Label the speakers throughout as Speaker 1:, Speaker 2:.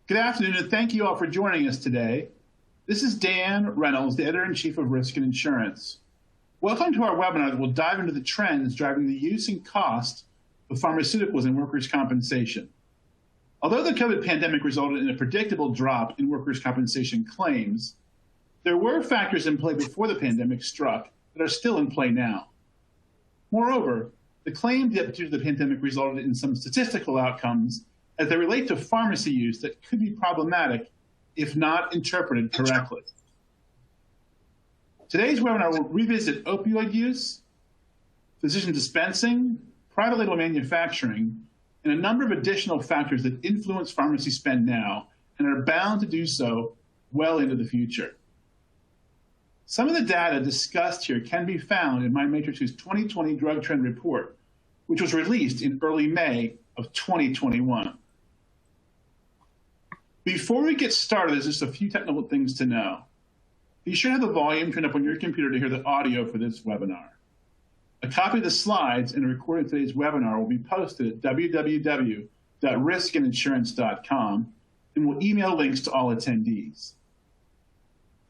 Speaker 1: Good afternoon, and thank you all for joining us today. This is Dan Reynolds, the Editor-in-Chief of Risk and Insurance. Welcome to our webinar that will dive into the trends driving the use and cost of pharmaceuticals and workers' compensation. Although the COVID pandemic resulted in a predictable drop in workers' compensation claims, there were factors in play before the pandemic struck that are still in play now. Moreover, the claim dip due to the pandemic resulted in some statistical outcomes as they relate to pharmacy use that could be problematic if not interpreted correctly. Today's webinar will revisit opioid use, physician dispensing, private label manufacturing, and a number of additional factors that influence pharmacy spend now and are bound to do so well into the future. Some of the data discussed here can be found in myMatrix's 2020 Drug Trend Report, which was released in early May of 2021. Before we get started, there's just a few technical things to know. Be sure to have the volume turned up on your computer to hear the audio for this webinar. A copy of the slides and a recording of today's webinar will be posted at www.riskandinsurance.com, and we'll email links to all attendees.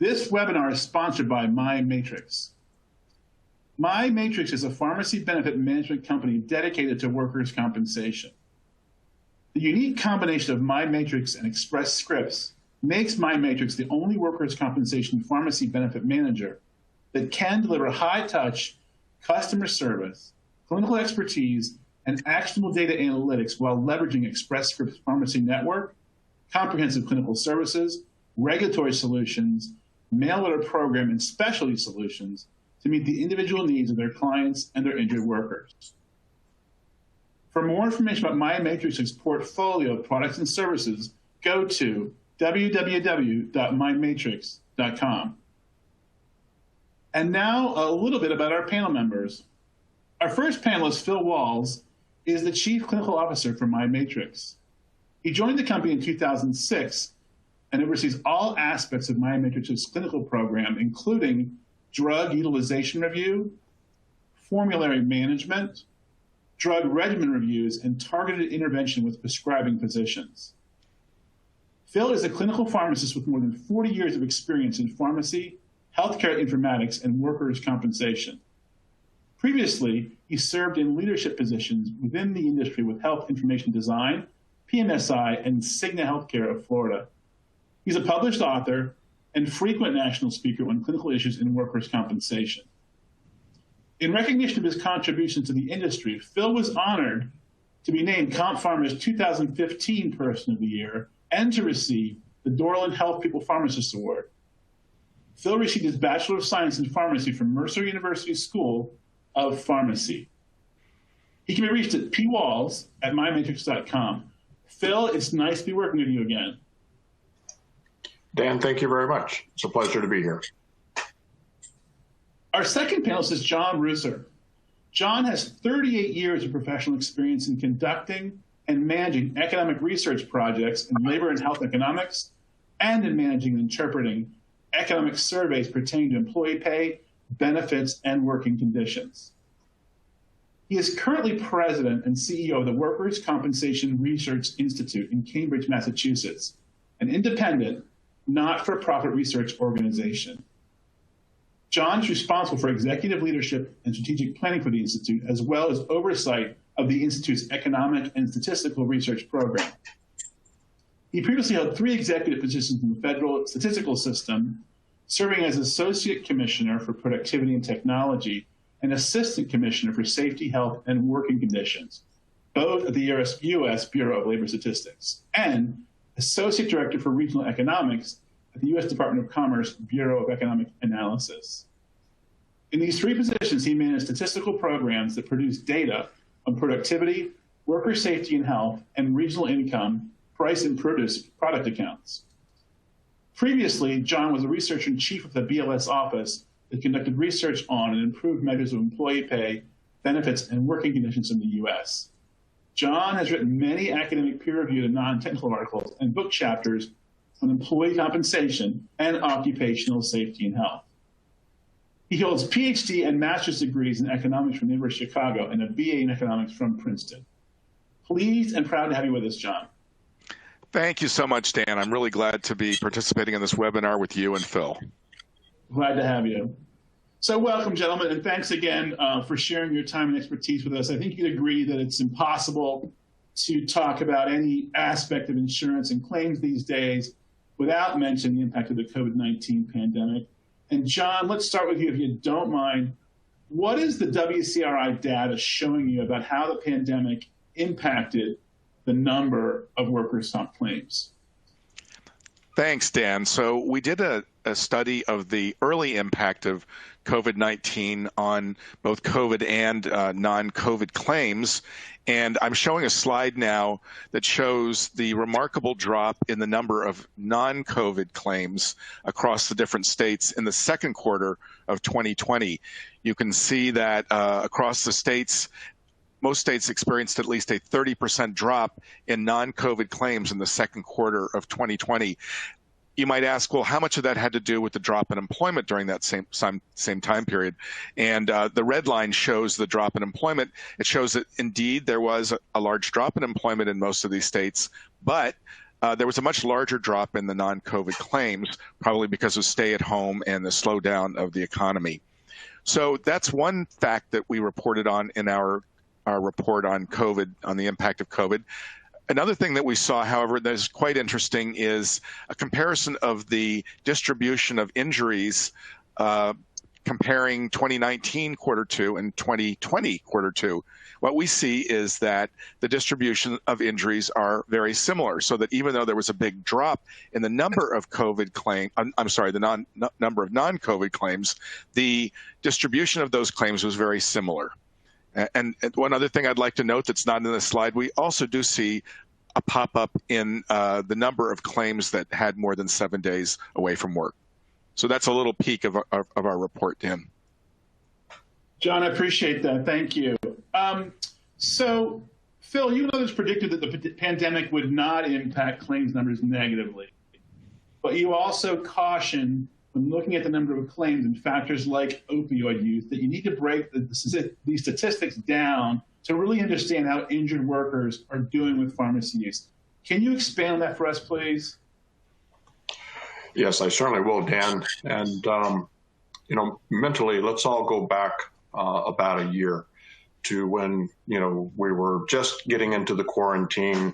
Speaker 1: This webinar is sponsored by myMatrixx. myMatrixx is a pharmacy benefit management company dedicated to workers' compensation. The unique combination of myMatrixx and Express Scripts makes myMatrixx the only workers' compensation pharmacy benefit manager that can deliver high-touch customer service, clinical expertise, and actionable data analytics while leveraging Express Scripts' pharmacy network, comprehensive clinical services, regulatory solutions, mail order program, and specialty solutions to meet the individual needs of their clients and their injured workers. For more information about myMatrixx's portfolio of products and services, go to www.mymatrixx.com. And now a little bit about our panel members. Our first panelist, Phil Walls, is the Chief Clinical Officer for myMatrixx. He joined the company in 2006 and oversees all aspects of myMatrixx's clinical program, including drug utilization review, formulary management, drug regimen reviews, and targeted intervention with prescribing physicians. Phil is a clinical pharmacist with more than 40 years of experience in pharmacy, healthcare informatics, and workers' compensation. Previously, he served in leadership positions within the industry with Health Information Design, PMSI, and Cigna Healthcare of Florida. He's a published author and frequent national speaker on clinical issues in workers' compensation. In recognition of his contributions to the industry, Phil was honored to be named CompPharma's 2015 Person of the Year and to receive the Dorland Health People Pharmacist Award. Phil received his Bachelor of Science in Pharmacy from Mercer University School of Pharmacy. He can be reached at pwalls@mymatrixx.com. Phil, it's nice to be working with you again.
Speaker 2: Dan, thank you very much. It's a pleasure to be here.
Speaker 1: Our second panelist is John Ruser. John has 38 years of professional experience in conducting and managing economic research projects in labor and health economics, and in managing and interpreting economic surveys pertaining to employee pay, benefits, and working conditions. He is currently president and CEO of the Workers' Compensation Research Institute in Cambridge, Massachusetts, an independent, not-for-profit research organization. John is responsible for executive leadership and strategic planning for the Institute, as well as oversight of the Institute's economic and statistical research program. He previously held 3 executive positions in the federal statistical system, serving as Associate Commissioner for Productivity and Technology and Assistant Commissioner for Safety, Health, and Working Conditions, both at the U.S. Bureau of Labor Statistics, and Associate Director for Regional Economics at the U.S. Department of Commerce Bureau of Economic Analysis. In these 3 positions, he managed statistical programs that produce data on productivity, worker safety and health, and regional income, price and product accounts. Previously, John was a researcher in chief of the BLS office that conducted research on and improved measures of employee pay, benefits, and working conditions in the U.S. John has written many academic peer-reviewed and non-technical articles and book chapters on employee compensation and occupational safety and health. He holds PhD and master's degrees in economics from the University of Chicago and a BA in economics from Princeton. Pleased and proud to have you with us, John.
Speaker 3: Thank you so much, Dan. I'm really glad to be participating in this webinar with you and Phil.
Speaker 1: Glad to have you. So welcome, gentlemen, and thanks again for sharing your time and expertise with us. I think you'd agree that it's impossible to talk about any aspect of insurance and claims these days without mentioning the impact of the COVID-19 pandemic. And John, let's start with you, if you don't mind. What is the WCRI data showing you about how the pandemic impacted the number of workers' comp claims?
Speaker 3: Thanks, Dan. So we did a study of the early impact of COVID-19 on both COVID and non-COVID claims. And I'm showing a slide now that shows the remarkable drop in the number of non-COVID claims across the different states in the second quarter of 2020. You can see that across the states, most states experienced at least a 30% drop in non-COVID claims in the second quarter of 2020. You might ask, well, how much of that had to do with the drop in employment during that same time period? And the red line shows the drop in employment. It shows that indeed there was a large drop in employment in most of these states, but there was a much larger drop in the non-COVID claims, probably because of stay-at-home and the slowdown of the economy. So that's one fact that we reported on in our report on COVID, on the impact of COVID. Another thing that we saw, however, that is quite interesting is a comparison of the distribution of injuries comparing 2019 quarter two and 2020 quarter two. What we see is that the distribution of injuries are very similar, so that even though there was a big drop in the number of COVID claims, the number of non-COVID claims, the distribution of those claims was very similar. And one other thing I'd like to note that's not in this slide, we also do see a pop-up in the number of claims that had more than 7 days away from work. So that's a little peek of our report, Dan.
Speaker 1: John, I appreciate that. Thank you. So, Phil, you know, it's predicted that the pandemic would not impact claims numbers negatively, but you also caution when looking at the number of claims and factors like opioid use that you need to break these statistics down to really understand how injured workers are doing with pharmacy use. Can you expand on that for us, please?
Speaker 2: Yes, I certainly will, Dan. And, you know, mentally, let's all go back about a year to when, you know, we were just getting into the quarantine.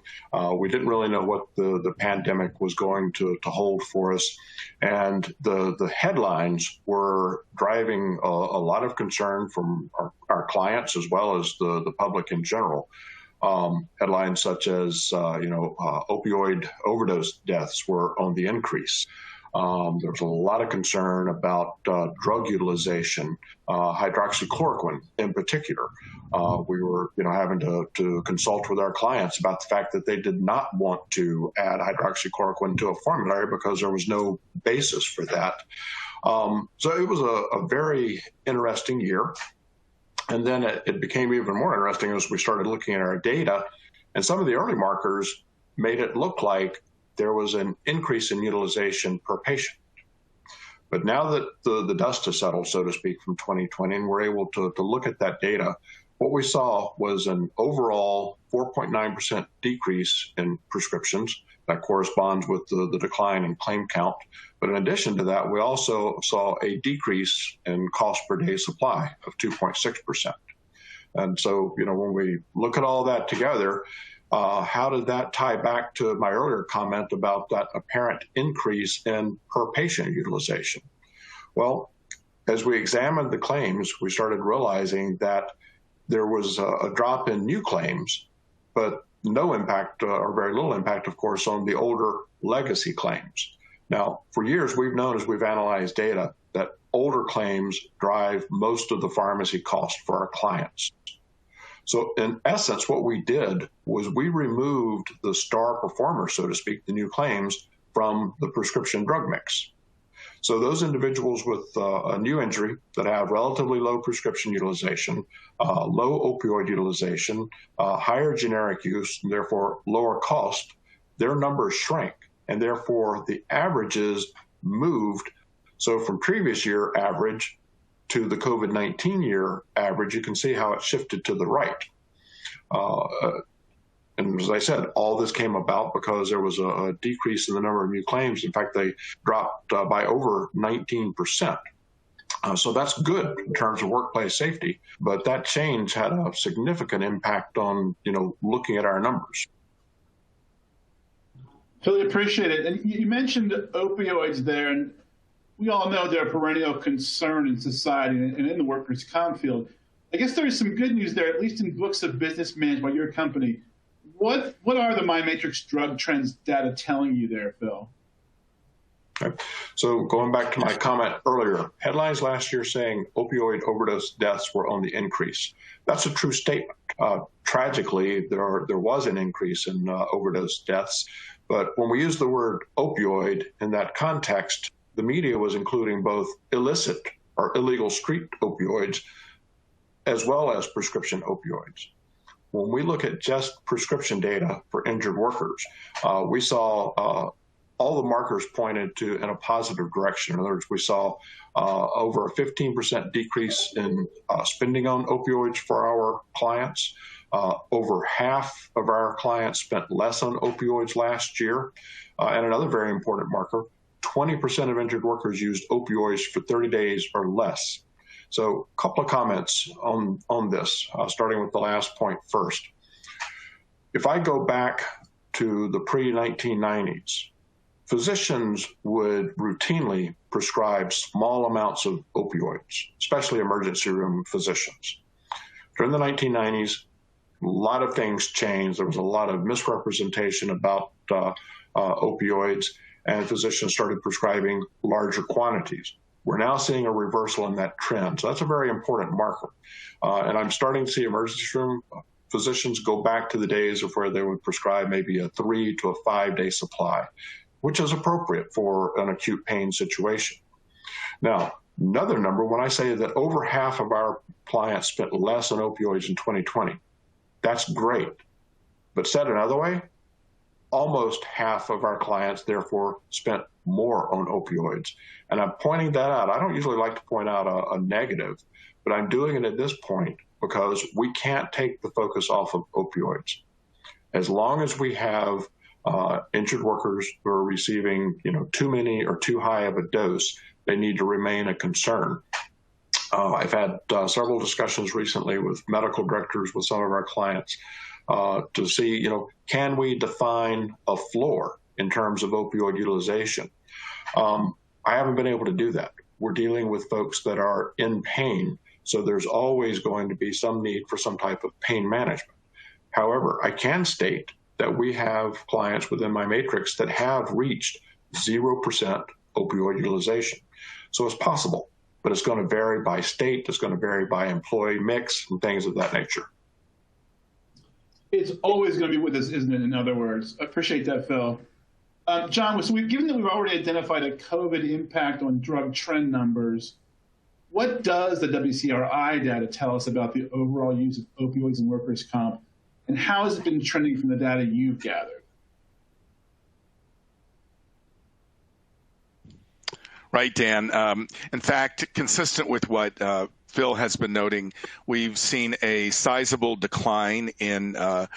Speaker 2: We didn't really know what the pandemic was going to hold for us. And the headlines were driving a lot of concern from our clients as well as the public in general. Headlines such as, opioid overdose deaths were on the increase. There was a lot of concern about drug utilization, hydroxychloroquine in particular. We were, having to consult with our clients about the fact that they did not want to add hydroxychloroquine to a formulary because there was no basis for that. So it was a very interesting year. And then it became even more interesting as we started looking at our data, and some of the early markers made it look like there was an increase in utilization per patient. But now that the dust has settled, so to speak, from 2020, and we're able to look at that data, what we saw was an overall 4.9% decrease in prescriptions. That corresponds with the decline in claim count. But in addition to that, we also saw a decrease in cost per day supply of 2.6%. And so, when we look at all that together, how did that tie back to my earlier comment about that apparent increase in per patient utilization? Well, as we examined the claims, we started realizing that there was a drop in new claims, but no impact or very little impact, of course, on the older legacy claims. Now, for years, we've known as we've analyzed data that older claims drive most of the pharmacy cost for our clients. So in essence, what we did was we removed the star performer, so to speak, the new claims, from the prescription drug mix. So those individuals with a new injury that have relatively low prescription utilization, low opioid utilization, higher generic use, and therefore lower cost, their numbers shrank, and therefore the averages moved. So from previous year average to the COVID-19 year average, you can see how it shifted to the right. And as I said, all this came about because there was a decrease in the number of new claims. In fact, they dropped by over 19%. So that's good in terms of workplace safety, but that change had a significant impact on, looking at our numbers.
Speaker 1: Totally appreciate it. And you mentioned opioids there, and we all know they're a perennial concern in society and in the workers' comp field. I guess there is some good news there, at least in books of business management by your company. What are the myMatrixx drug trends data telling you there, Phil?
Speaker 2: Okay. So going back to my comment earlier, headlines last year saying opioid overdose deaths were on the increase. That's a true statement. Tragically, there was an increase in overdose deaths, but when we use the word opioid in that context, the media was including both illicit or illegal street opioids as well as prescription opioids. When we look at just prescription data for injured workers, we saw all the markers pointed in a positive direction. In other words, we saw over a 15% decrease in spending on opioids for our clients. Over half of our clients spent less on opioids last year. And another very important marker, 20% of injured workers used opioids for 30 days or less. So a couple of comments on this, starting with the last point first. If I go back to the pre-1990s, physicians would routinely prescribe small amounts of opioids, especially emergency room physicians. During the 1990s, a lot of things changed. There was a lot of misrepresentation about opioids, and physicians started prescribing larger quantities. We're now seeing a reversal in that trend. So that's a very important marker. And I'm starting to see emergency room physicians go back to the days of where they would prescribe maybe a 3 to a 5 day supply, which is appropriate for an acute pain situation. Now, another number, when I say that over half of our clients spent less on opioids in 2020, that's great. But said another way, almost half of our clients, therefore, spent more on opioids. And I'm pointing that out. I don't usually like to point out a negative, but I'm doing it at this point because we can't take the focus off of opioids. As long as we have injured workers who are receiving, too many or too high of a dose, they need to remain a concern. I've had several discussions recently with medical directors with some of our clients to see, can we define a floor in terms of opioid utilization? I haven't been able to do that. We're dealing with folks that are in pain, so there's always going to be some need for some type of pain management. However, I can state that we have clients within myMatrixx that have reached 0% opioid utilization. So it's possible, but it's going to vary by state, it's going to vary by employee mix and things of that nature.
Speaker 1: It's always going to be with us, isn't it, in other words? I appreciate that, Phil. John, so given that we've already identified a COVID impact on drug trend numbers, what does the WCRI data tell us about the overall use of opioids in workers' comp, and how has it been trending from the data you've gathered?
Speaker 3: Right, Dan. In fact, consistent with what Phil has been noting, we've seen a sizable decline in the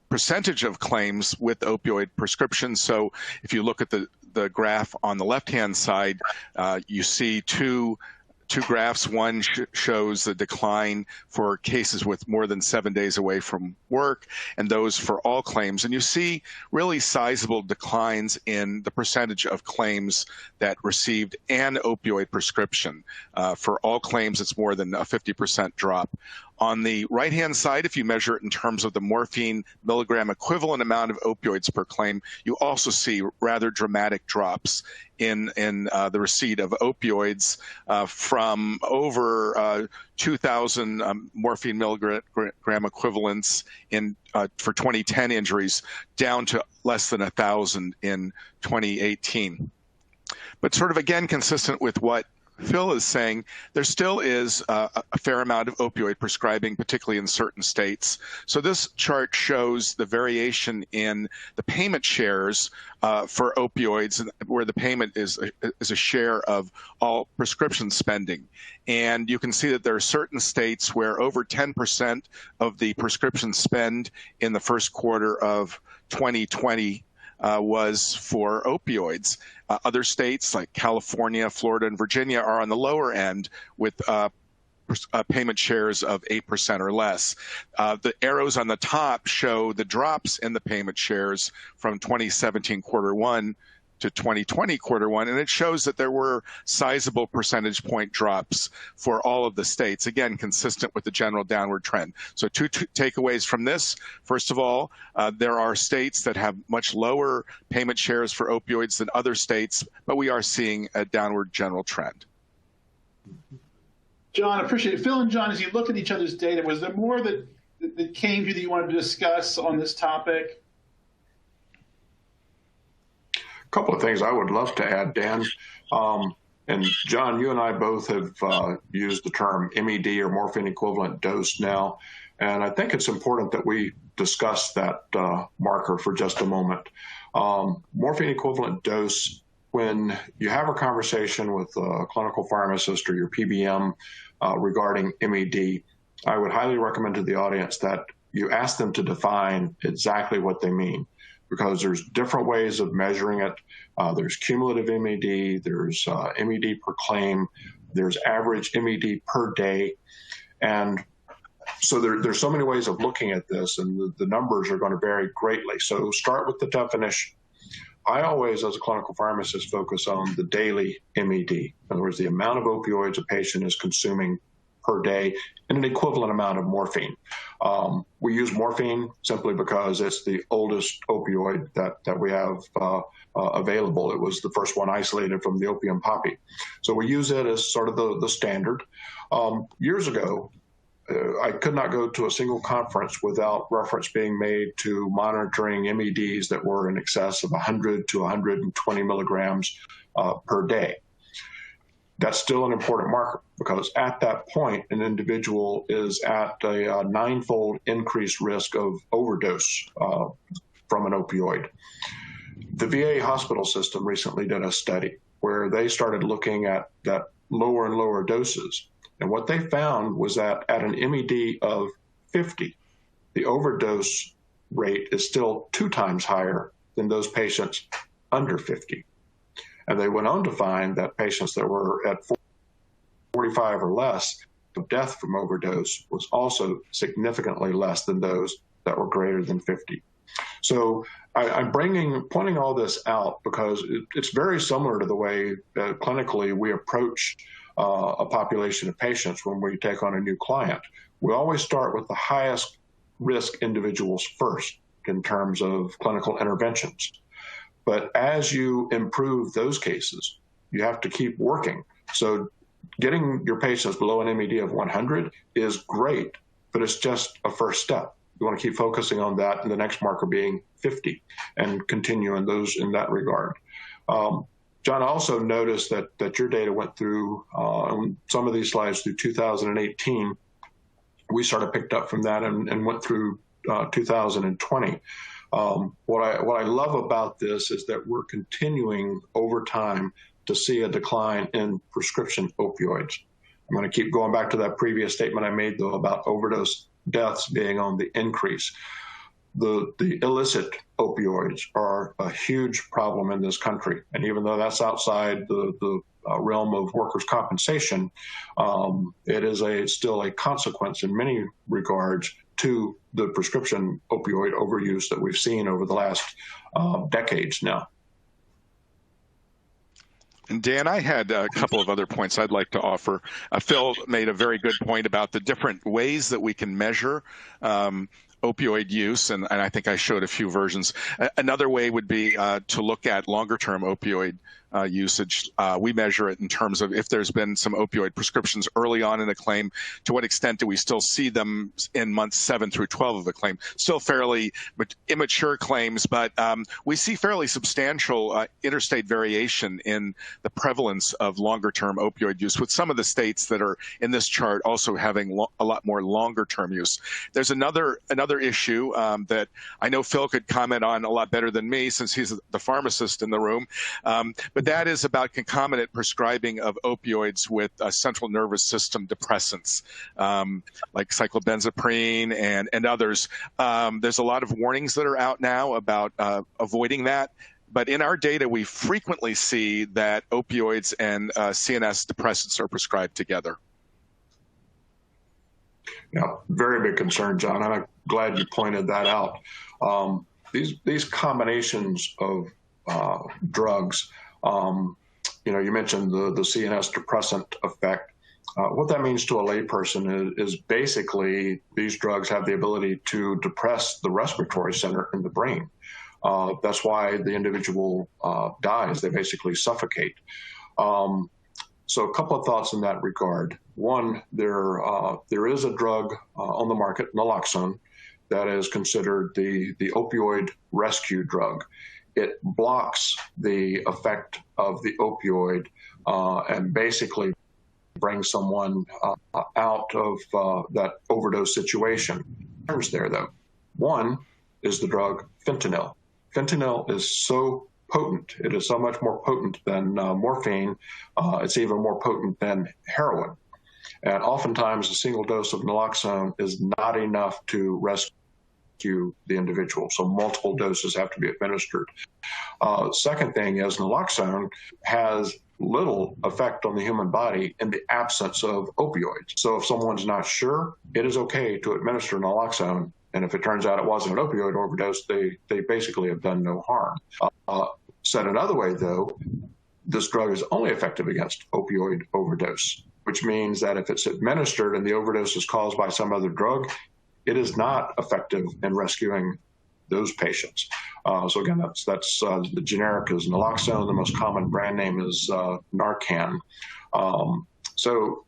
Speaker 3: percentage of claims with opioid prescriptions. So if you look at the graph on the left-hand side, you see two graphs. One shows the decline for cases with more than 7 days away from work, and those for all claims. And you see really sizable declines in the percentage of claims that received an opioid prescription. For all claims, it's more than a 50% drop. On the right-hand side, if you measure it in terms of the morphine milligram equivalent amount of opioids per claim, you also see rather dramatic drops in the receipt of opioids from over 2,000 morphine milligram equivalents for 2010 injuries down to less than 1,000 in 2018. But sort of again consistent with what Phil is saying there still is a fair amount of opioid prescribing, particularly in certain states. So this chart shows the variation in the payment shares for opioids, where the payment is a share of all prescription spending. And you can see that there are certain states where over 10% of the prescription spend in the first quarter of 2020 was for opioids. Other states like California, Florida, and Virginia are on the lower end with payment shares of 8% or less. The arrows on the top show the drops in the payment shares from 2017 quarter one to 2020 quarter one, and it shows that there were sizable percentage point drops for all of the states, again, consistent with the general downward trend. So two takeaways from this. First of all, there are states that have much lower payment shares for opioids than other states, but we are seeing a downward general trend.
Speaker 1: John, I appreciate it. Phil and John, as you look at each other's data, was there more that came to you that you wanted to discuss on this topic?
Speaker 2: Couple of things I would love to add, Dan. And John, you and I both have used the term MED or morphine equivalent dose now. And I think it's important that we discuss that marker for just a moment. Morphine equivalent dose, when you have a conversation with a clinical pharmacist or your PBM regarding MED, I would highly recommend to the audience that you ask them to define exactly what they mean, because there's different ways of measuring it. There's cumulative MED, there's MED per claim, there's average MED per day. And so there's so many ways of looking at this, and the numbers are going to vary greatly. So start with the definition. I always, as a clinical pharmacist, focus on the daily MED. In other words, the amount of opioids a patient is consuming per day and an equivalent amount of morphine. We use morphine simply because it's the oldest opioid that we have available. It was the first one isolated from the opium poppy. So we use it as sort of the standard. Years ago, I could not go to a single conference without reference being made to monitoring MEDs that were in excess of 100 to 120 milligrams per day. That's still an important marker, because at that point, an individual is at a ninefold increased risk of overdose from an opioid. The VA hospital system recently did a study where they started looking at that lower and lower doses. And what they found was that at an MED of 50, the overdose rate is still 2 times higher than those patients under 50. And they went on to find that patients that were at 45 or less, the death from overdose was also significantly less than those that were greater than 50. So I'm pointing all this out because it's very similar to the way that clinically we approach a population of patients when we take on a new client. We always start with the highest risk individuals first in terms of clinical interventions. But as you improve those cases, you have to keep working. So getting your patients below an MED of 100 is great, but it's just a first step. You want to keep focusing on that, and the next marker being 50, and continue in that regard. John, I also noticed that your data went through some of these slides through 2018. We sort of picked up from that and went through 2020. What I love about this is that we're continuing over time to see a decline in prescription opioids. I'm going to keep going back to that previous statement I made, though, about overdose deaths being on the increase. The illicit opioids are a huge problem in this country. And even though that's outside the realm of workers' compensation, it is still a consequence in many regards to the prescription opioid overuse that we've seen over the last decades now.
Speaker 3: And Dan, I had a couple of other points I'd like to offer. Phil made a very good point about the different ways that we can measure opioid use, and I think I showed a few versions. Another way would be to look at longer-term opioid usage. We measure it in terms of if there's been some opioid prescriptions early on in a claim, to what extent do we still see them in months 7 through 12 of the claim. Still fairly immature claims, but we see fairly substantial interstate variation in the prevalence of longer-term opioid use, with some of the states that are in this chart also having a lot more longer-term use. There's another issue that I know Phil could comment on a lot better than me, since he's the pharmacist in the room, but that is about concomitant prescribing of opioids with central nervous system depressants, like cyclobenzaprine and others. There's a lot of warnings that are out now about avoiding that. But in our data, we frequently see that opioids and CNS depressants are prescribed together.
Speaker 2: Yeah, very big concern, John, and I'm glad you pointed that out. These combinations of drugs, you mentioned the CNS depressant effect. What that means to a layperson is basically these drugs have the ability to depress the respiratory center in the brain. That's why the individual dies. They basically suffocate. So a couple of thoughts in that regard. One, there is a drug on the market, naloxone, that is considered the opioid rescue drug. It blocks the effect of the opioid and basically brings someone out of that overdose situation. There's there, though. One is the drug fentanyl. Fentanyl is so potent. It is so much more potent than morphine. It's even more potent than heroin. And oftentimes a single dose of naloxone is not enough to rescue the individual. So multiple doses have to be administered. Second thing is naloxone has little effect on the human body in the absence of opioids. So if someone's not sure, it is okay to administer naloxone. And if it turns out it wasn't an opioid overdose, they basically have done no harm. Said another way, though, this drug is only effective against opioid overdose, which means that if it's administered and the overdose is caused by some other drug, it is not effective in rescuing those patients. So again, that's the generic is naloxone. The most common brand name is Narcan. So,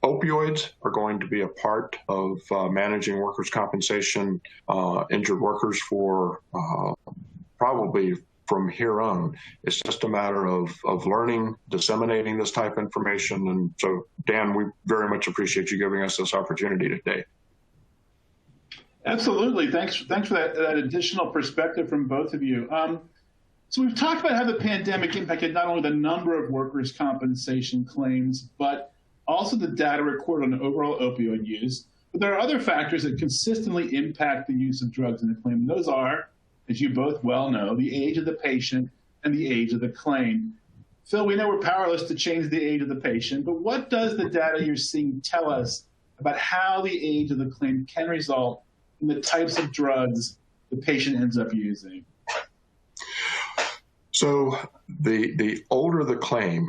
Speaker 2: opioids are going to be a part of managing workers' compensation, injured workers for probably from here on. It's just a matter of learning, disseminating this type of information. And so, Dan, we very much appreciate you giving us this opportunity today.
Speaker 1: Absolutely. Thanks for that additional perspective from both of you. So we've talked about how the pandemic impacted not only the number of workers' compensation claims, but also the data recorded on overall opioid use. But there are other factors that consistently impact the use of drugs in the claim. And those are, as you both well know, the age of the patient and the age of the claim. Phil, we know we're powerless to change the age of the patient, but what does the data you're seeing tell us about how the age of the claim can result in the types of drugs the patient ends up using?
Speaker 2: So the older the claim,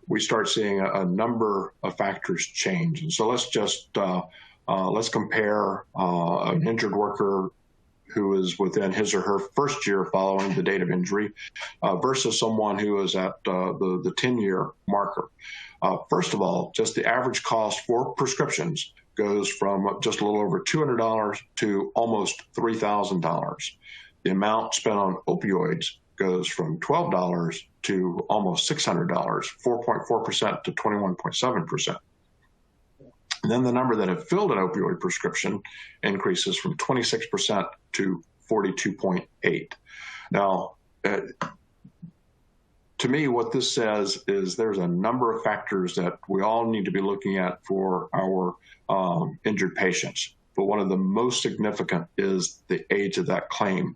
Speaker 2: we start seeing a number of factors change. And so let's just let's compare an injured worker who is within his or her first year following the date of injury versus someone who is at the 10-year marker. First of all, just the average cost for prescriptions goes from just a little over $200 to almost $3,000. The amount spent on opioids goes from $12 to almost $600, 4.4% to 21.7%. And then the number that have filled an opioid prescription increases from 26% to 42.8%. Now, to me, what this says is there's a number of factors that we all need to be looking at for our injured patients. But one of the most significant is the age of that claim.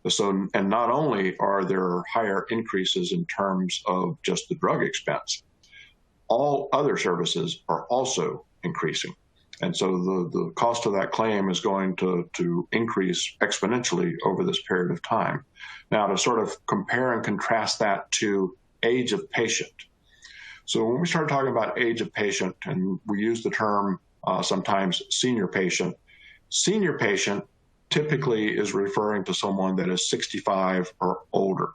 Speaker 2: So, and not only are there higher increases in terms of just the drug expense, all other services are also increasing. And so the cost of that claim is going to increase exponentially over this period of time. Now, to sort of compare and contrast that to age of patient. So when we start talking about age of patient, and we use the term sometimes senior patient typically is referring to someone that is 65 or older.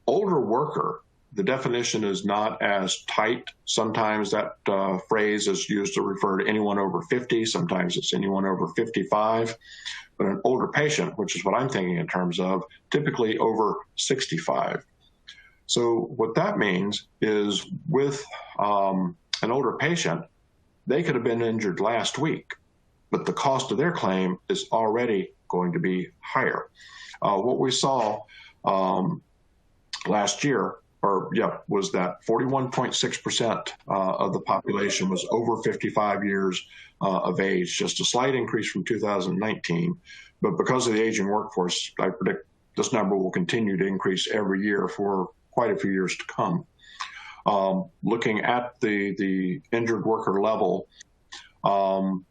Speaker 2: older worker, the definition is not as tight. Sometimes that phrase is used to refer to anyone over 50. Sometimes it's anyone over 55. But an older patient, which is what I'm thinking in terms of, typically over 65. So what that means is with an older patient, they could have been injured last week, but the cost of their claim is already going to be higher. What we saw last year, was that 41.6% of the population was over 55 years of age, just a slight increase from 2019. But because of the aging workforce, I predict this number will continue to increase every year for quite a few years to come. Looking at the injured worker level, what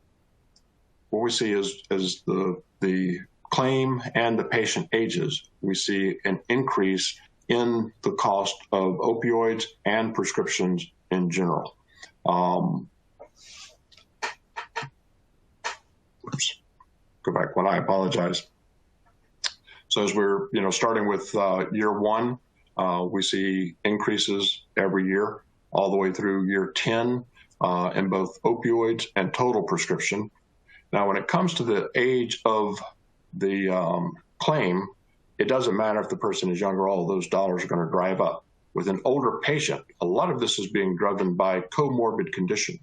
Speaker 2: we see is the claim and the patient ages, we see an increase in the cost of opioids and prescriptions in general. Oops, go back one, I apologize. So as we're starting with year one, we see increases every year, all the way through year 10 in both opioids and total prescription. Now, when it comes to the age of the claim, it doesn't matter if the person is younger, all of those dollars are going to drive up. With an older patient, a lot of this is being driven by comorbid condition.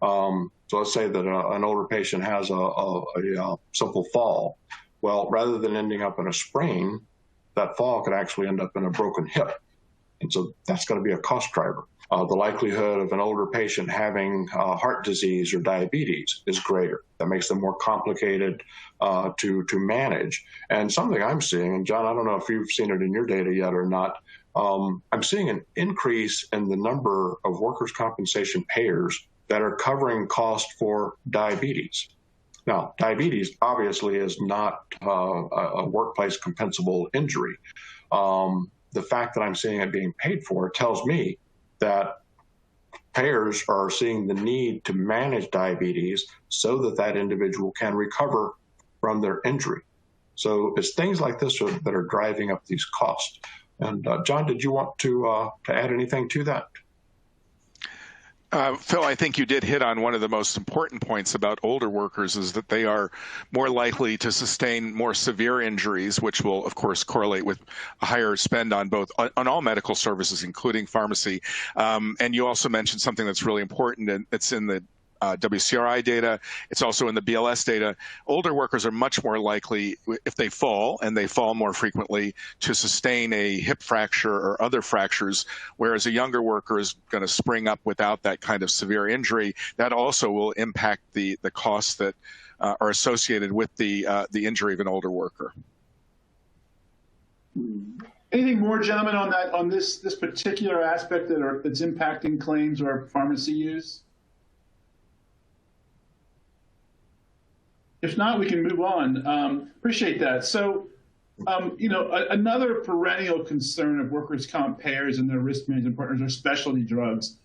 Speaker 2: So let's say that an older patient has a simple fall. Well, rather than ending up in a sprain, that fall could actually end up in a broken hip. And so that's going to be a cost driver. The likelihood of an older patient having heart disease or diabetes is greater. That makes them more complicated to manage. And something I'm seeing, and John, I don't know if you've seen it in your data yet or not, I'm seeing an increase in the number of workers' compensation payers that are covering cost for diabetes. Now, diabetes obviously is not a workplace compensable injury. The fact that I'm seeing it being paid for tells me that payers are seeing the need to manage diabetes so that that individual can recover from their injury. So it's things like this that are driving up these costs. And John, did you want to add anything to that?
Speaker 3: Phil, I think you did hit on one of the most important points about older workers is that they are more likely to sustain more severe injuries, which will, of course, correlate with a higher spend on on all medical services, including pharmacy. And you also mentioned something that's really important, and it's in the WCRI data. It's also in the BLS data. Older workers are much more likely, if they fall, and they fall more frequently, to sustain a hip fracture or other fractures, whereas a younger worker is going to spring up without that kind of severe injury. That also will impact the costs that are associated with the injury of an older worker.
Speaker 1: Anything more, gentlemen, on this particular aspect that's impacting claims or pharmacy use? If not, we can move on. Appreciate that. So, another perennial concern of workers' comp payers and their risk management partners are specialty drugs.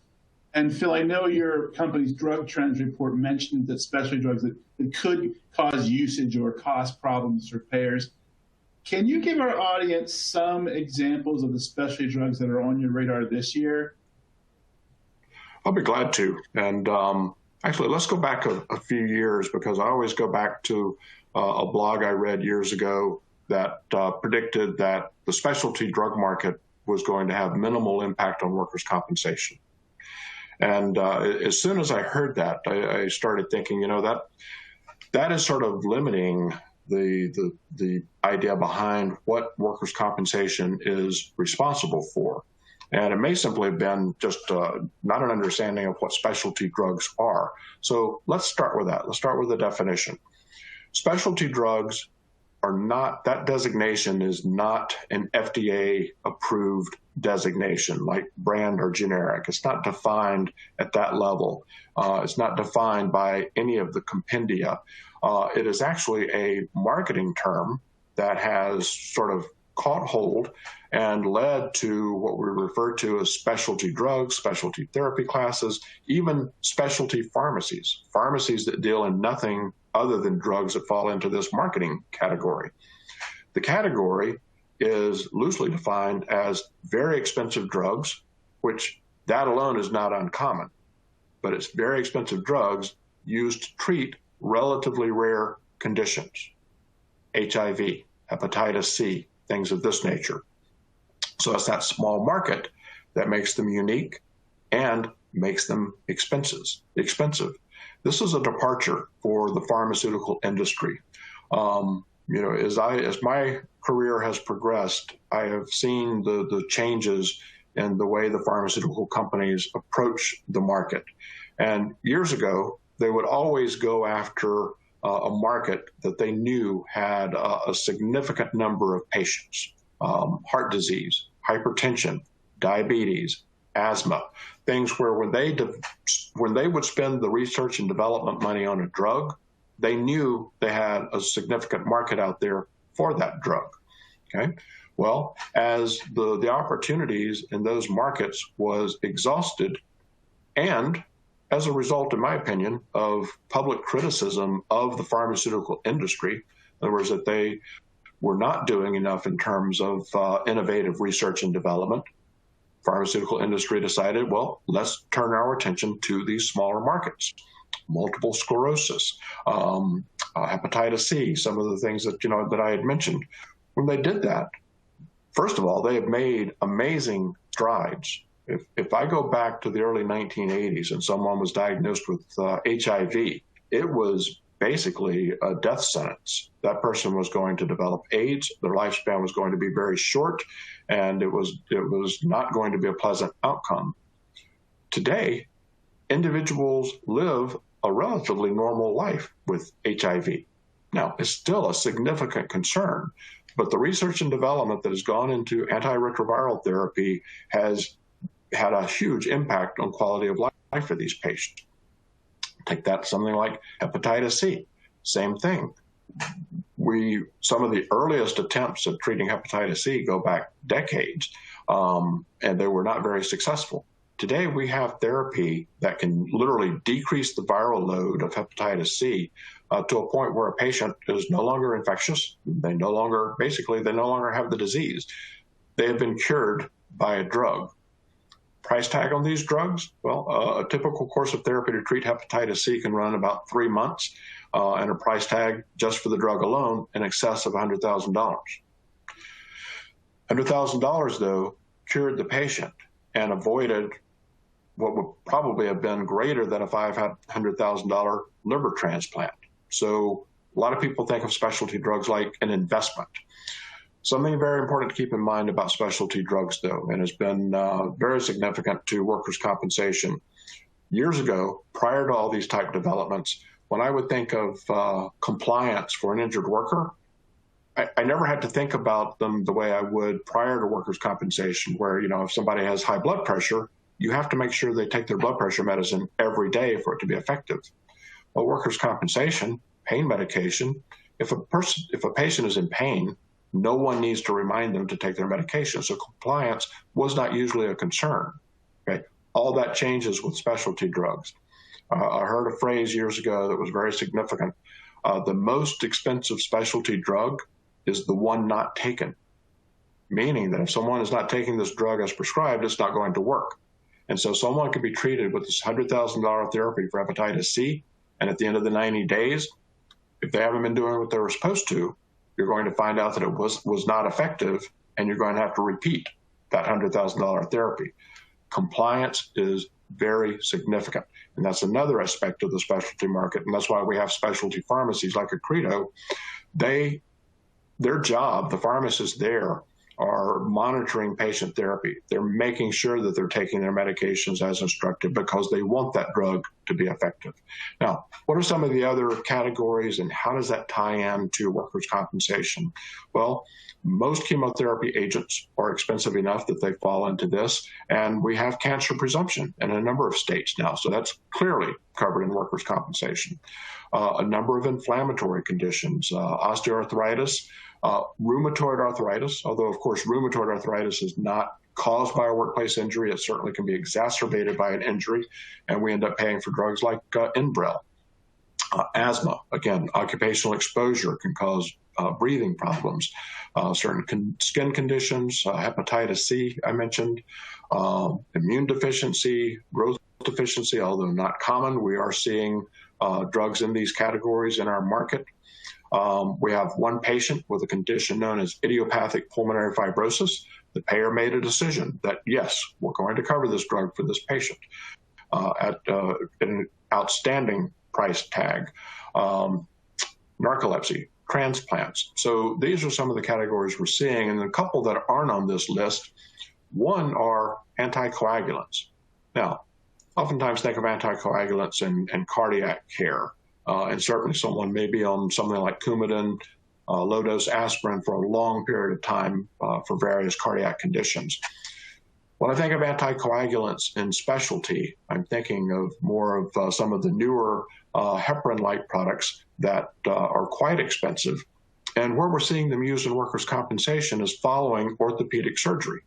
Speaker 1: And Phil, I know your company's drug trends report mentioned that specialty drugs that could cause usage or cost problems for payers. Can you give our audience some examples of the specialty drugs that are on your radar this year?
Speaker 2: I'll be glad to. And actually, let's go back a few years, because I always go back to a blog I read years ago that predicted that the specialty drug market was going to have minimal impact on workers' compensation. And as soon as I heard that, I started thinking, that is sort of limiting the idea behind what workers' compensation is responsible for. And it may simply have been just not an understanding of what specialty drugs are. So let's start with that. Let's start with the definition. Specialty drugs are not, that designation is not an FDA-approved designation like brand or generic. It's not defined at that level. It's not defined by any of the compendia. It is actually a marketing term that has sort of caught hold and led to what we refer to as specialty drugs, specialty therapy classes, even specialty pharmacies that deal in nothing other than drugs that fall into this marketing category. The category is loosely defined as very expensive drugs, which that alone is not uncommon, but it's very expensive drugs used to treat relatively rare conditions, HIV, hepatitis C, things of this nature. So it's that small market that makes them unique and makes them expensive. This is a departure for the pharmaceutical industry. As my career has progressed, I have seen the changes in the way the pharmaceutical companies approach the market. And years ago, they would always go after a market that they knew had a significant number of patients, heart disease, hypertension, diabetes, asthma, things where when they would spend the research and development money on a drug, they knew they had a significant market out there for that drug. Okay. Well, as the opportunities in those markets was exhausted, and as a result, in my opinion, of public criticism of the pharmaceutical industry, in other words, that they were not doing enough in terms of innovative research and development, pharmaceutical industry decided, well, let's turn our attention to these smaller markets. Multiple sclerosis, hepatitis C, some of the things that I had mentioned. When they did that, first of all, they have made amazing strides. If I go back to the early 1980s and someone was diagnosed with HIV, it was basically a death sentence. That person was going to develop AIDS. Their lifespan was going to be very short, and it was not going to be a pleasant outcome. Today, individuals live a relatively normal life with HIV. Now, it's still a significant concern, but the research and development that has gone into antiretroviral therapy has had a huge impact on quality of life for these patients. Take that, something like hepatitis C, same thing. Some of the earliest attempts at treating hepatitis C go back decades, and they were not very successful. Today, we have therapy that can literally decrease the viral load of hepatitis C to a point where a patient is no longer infectious. They no longer have the disease. They have been cured by a drug. Price tag on these drugs? Well, a typical course of therapy to treat hepatitis C can run about 3 months, and a price tag just for the drug alone in excess of $100,000. $100,000, though, cured the patient and avoided what would probably have been greater than a $500,000 liver transplant. So a lot of people think of specialty drugs like an investment. Something very important to keep in mind about specialty drugs, though, and has been very significant to workers' compensation. Years ago, prior to all these type developments, when I would think of compliance for an injured worker, I never had to think about them the way I would prior to workers' compensation, where, if somebody has high blood pressure, you have to make sure they take their blood pressure medicine every day for it to be effective. Well, workers' compensation, pain medication, if a patient is in pain, no one needs to remind them to take their medication. So compliance was not usually a concern. Okay? All that changes with specialty drugs. I heard a phrase years ago that was very significant. The most expensive specialty drug is the one not taken, meaning that if someone is not taking this drug as prescribed, it's not going to work. And so someone could be treated with this $100,000 therapy for hepatitis C, and at the end of the 90 days, if they haven't been doing what they were supposed to, you're going to find out that it was not effective, and you're going to have to repeat that $100,000 therapy. Compliance is very significant, and that's another aspect of the specialty market, and that's why we have specialty pharmacies like Accredo. Their job, the pharmacists there, are monitoring patient therapy. They're making sure that they're taking their medications as instructed because they want that drug to be effective. Now, what are some of the other categories, and how does that tie in to workers' compensation? Well, most chemotherapy agents are expensive enough that they fall into this, and we have cancer presumption in a number of states now, so that's clearly covered in workers' compensation. A number of inflammatory conditions, osteoarthritis, rheumatoid arthritis, although of course rheumatoid arthritis is not caused by a workplace injury. It certainly can be exacerbated by an injury, and we end up paying for drugs like Enbrel. Asthma, again, occupational exposure can cause breathing problems, certain skin conditions, hepatitis C, I mentioned, immune deficiency, growth deficiency, although not common. We are seeing drugs in these categories in our market. We have one patient with a condition known as idiopathic pulmonary fibrosis. The payer made a decision that, yes, we're going to cover this drug for this patient at an outstanding price tag. Narcolepsy, transplants. So these are some of the categories we're seeing. And a couple that aren't on this list, one are anticoagulants. Now, oftentimes think of anticoagulants and cardiac care. And certainly someone may be on something like Coumadin, low-dose aspirin for a long period of time for various cardiac conditions. When I think of anticoagulants in specialty, I'm thinking of more of some of the newer heparin-like products that are quite expensive. And where we're seeing them used in workers' compensation is following orthopedic surgery.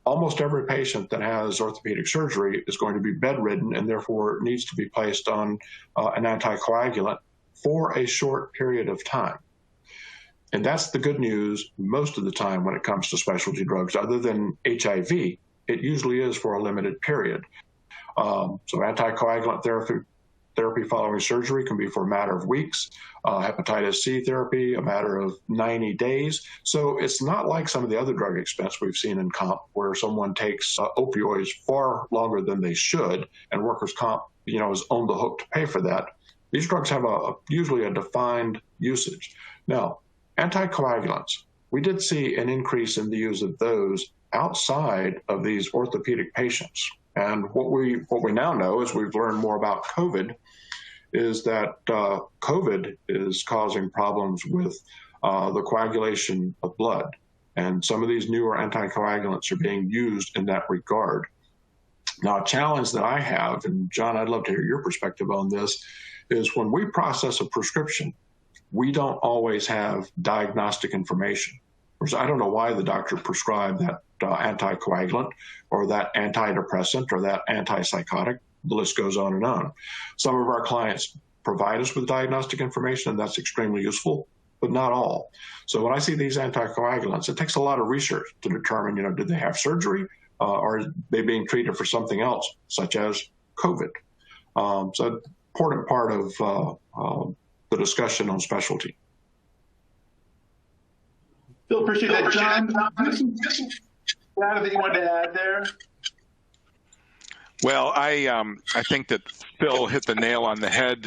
Speaker 2: Almost every patient that has orthopedic surgery is going to be bedridden and therefore needs to be placed on an anticoagulant for a short period of time. And that's the good news most of the time when it comes to specialty drugs. Other than HIV, it usually is for a limited period. So anticoagulant therapy following surgery can be for a matter of weeks. Hepatitis C therapy, a matter of 90 days. So it's not like some of the other drug expense we've seen in comp where someone takes opioids far longer than they should, and workers' comp, is on the hook to pay for that. These drugs have usually a defined usage. Now, anticoagulants, we did see an increase in the use of those outside of these orthopedic patients. And what we now know, as we've learned more about COVID, is that COVID is causing problems with the coagulation of blood. And some of these newer anticoagulants are being used in that regard. Now, a challenge that I have, and John, I'd love to hear your perspective on this, is when we process a prescription, we don't always have diagnostic information. I don't know why the doctor prescribed that anticoagulant or that antidepressant or that antipsychotic. The list goes on and on. Some of our clients provide us with diagnostic information, and that's extremely useful, but not all. So when I see these anticoagulants, it takes a lot of research to determine, did they have surgery or are they being treated for something else, such as COVID? So important part of the discussion on specialty.
Speaker 1: Phil, appreciate that. John, anything you wanted to add there?
Speaker 3: Well, I think that Phil hit the nail on the head,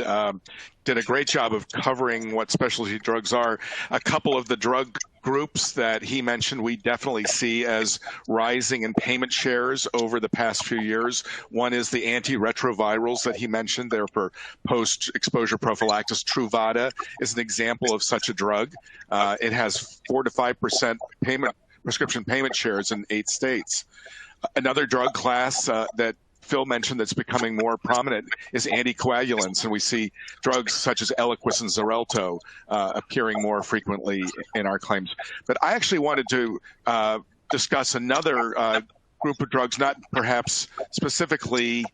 Speaker 3: did a great job of covering what specialty drugs are. A couple of the drug groups that he mentioned we definitely see as rising in payment shares over the past few years. One is the antiretrovirals that he mentioned. They're for post-exposure prophylaxis. Truvada is an example of such a drug. It has 4 to 5% prescription payment shares in 8 states. Another drug class that Phil mentioned that's becoming more prominent is anticoagulants, and we see drugs such as Eliquis and Xarelto appearing more frequently in our claims. But I actually wanted to discuss another group of drugs, not perhaps specifically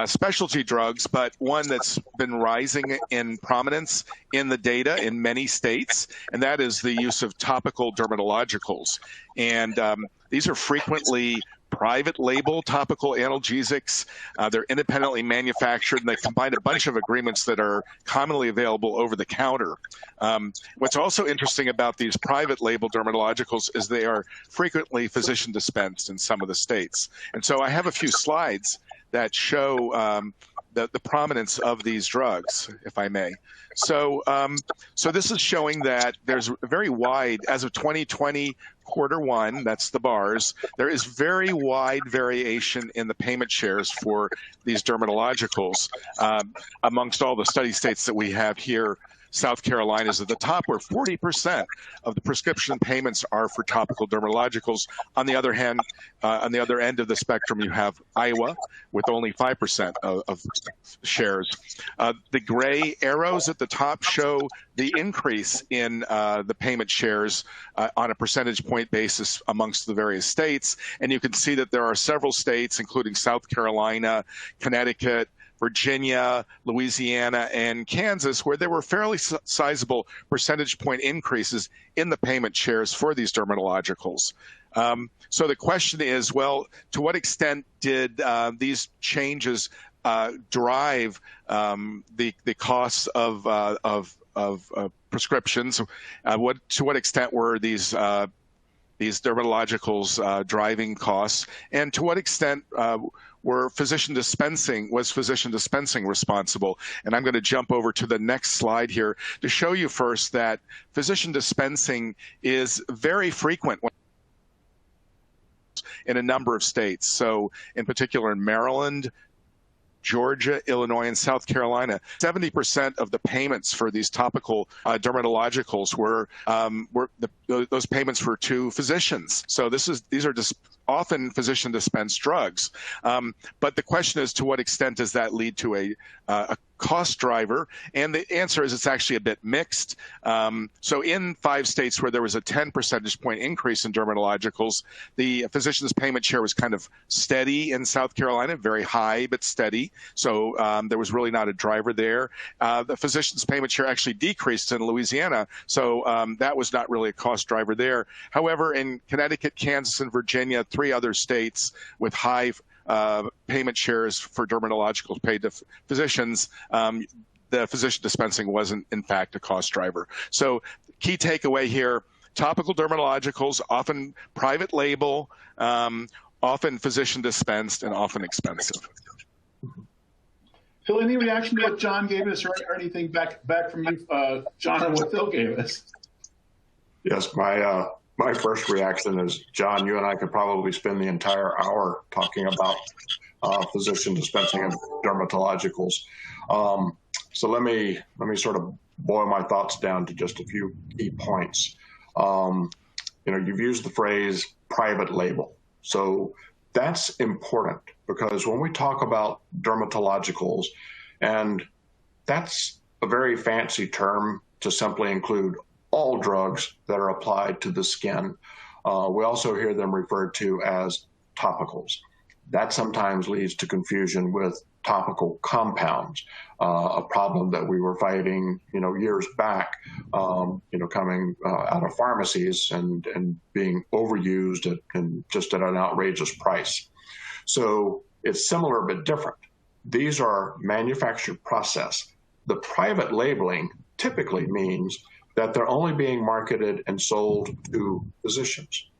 Speaker 3: specialty drugs, but one that's been rising in prominence in the data in many states, and that is the use of topical dermatologicals. And these are frequently private label topical analgesics. They're independently manufactured, and they combine a bunch of agreements that are commonly available over the counter. What's also interesting about these private label dermatologicals is they are frequently physician dispensed in some of the states. And so I have a few slides that show the prominence of these drugs, if I may. So this is showing that there's a very wide, as of 2020, Q1, that's the bars, there is very wide variation in the payment shares for these dermatologicals amongst all the study states that we have here. South Carolina is at the top, where 40% of the prescription payments are for topical dermatologicals. On the other hand, on the other end of the spectrum, you have Iowa with only 5% of shares. The gray arrows at the top show the increase in the payment shares on a percentage point basis amongst the various states. And you can see that there are several states, including South Carolina, Connecticut, Virginia, Louisiana, and Kansas, where there were fairly sizable percentage point increases in the payment shares for these dermatologicals. So the question is, well, to what extent did these changes drive the costs of prescriptions? To what extent were these dermatologicals driving costs, and to what extent was physician dispensing responsible? And I'm going to jump over to the next slide here to show you first that physician dispensing is very frequent in a number of states. So in particular in Maryland, Georgia, Illinois, and South Carolina, 70% of the payments for these topical dermatologicals were those payments were to physicians. So these are just often physician dispensed drugs. But the question is, to what extent does that lead to a cost driver? And the answer is it's actually a bit mixed. So in 5 states where there was a 10 percentage point increase in dermatologicals, the physician's payment share was kind of steady in South Carolina, very high but steady. So there was really not a driver there. The physician's payment share actually decreased in Louisiana, so that was not really a cost driver there. However, in Connecticut, Kansas, and Virginia, 3 other states with high payment shares for dermatologicals paid to physicians, the physician dispensing wasn't, in fact, a cost driver. So key takeaway here, topical dermatologicals, often private label, often physician dispensed, and often expensive.
Speaker 1: Phil, any reaction to what John gave us, or anything back from you, John, on what Phil gave us?
Speaker 2: Yes, my first reaction is, John, you and I could probably spend the entire hour talking about physician dispensing of dermatologicals. So let me sort of boil my thoughts down to just a few key points. You've used the phrase private label. So that's important because when we talk about dermatologicals, and that's a very fancy term to simply include all drugs that are applied to the skin. We also hear them referred to as topicals. That sometimes leads to confusion with topical compounds, a problem that we were fighting, years back, coming out of pharmacies and being overused and just at an outrageous price. So it's similar but different. These are manufactured process. The private labeling typically means that they're only being marketed and sold to physicians.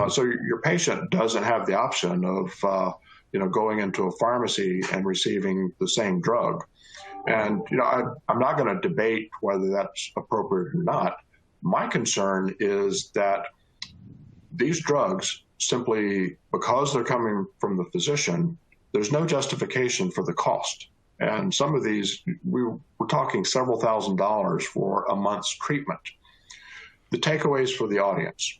Speaker 2: So your patient doesn't have the option of going into a pharmacy and receiving the same drug. And I'm not going to debate whether that's appropriate or not. My concern is that these drugs, simply because they're coming from the physician, there's no justification for the cost. And some of these, we're talking several $1,000s for a month's treatment. The takeaways for the audience.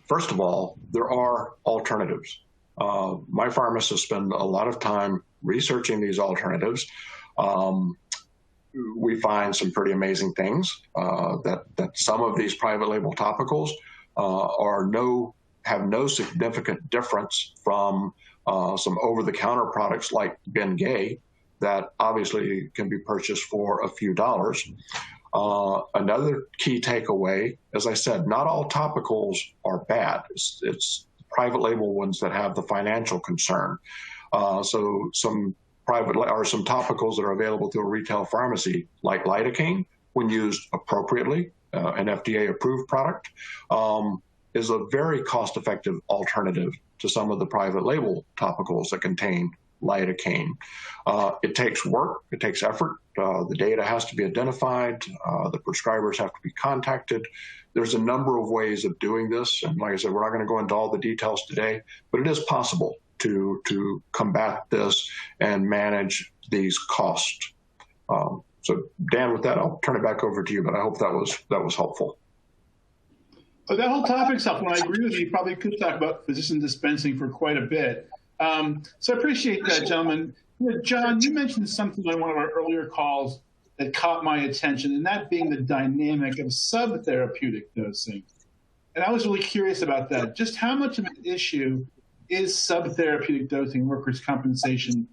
Speaker 2: First of all, there are alternatives. My pharmacists spend a lot of time researching these alternatives. We find some pretty amazing things, that some of these private label topicals have no significant difference from some over-the-counter products like Bengay that obviously can be purchased for a few dollars. Another key takeaway, as I said, not all topicals are bad. It's private label ones that have the financial concern. So some some topicals that are available through a retail pharmacy, like lidocaine, when used appropriately, an FDA-approved product, is a very cost-effective alternative to some of the private label topicals that contain lidocaine. It takes work, it takes effort. The data has to be identified. The prescribers have to be contacted. There's a number of ways of doing this. And like I said, we're not going to go into all the details today, but it is possible to combat this and manage these costs. So Dan, with that, I'll turn it back over to you, but I hope that was helpful.
Speaker 1: That whole topic's helpful. I agree with you. You probably could talk about physician dispensing for quite a bit. So I appreciate that, gentlemen. John, you mentioned something on one of our earlier calls that caught my attention, and that being the dynamic of subtherapeutic dosing. And I was really curious about that. Just how much of an issue is subtherapeutic dosing in workers' compensation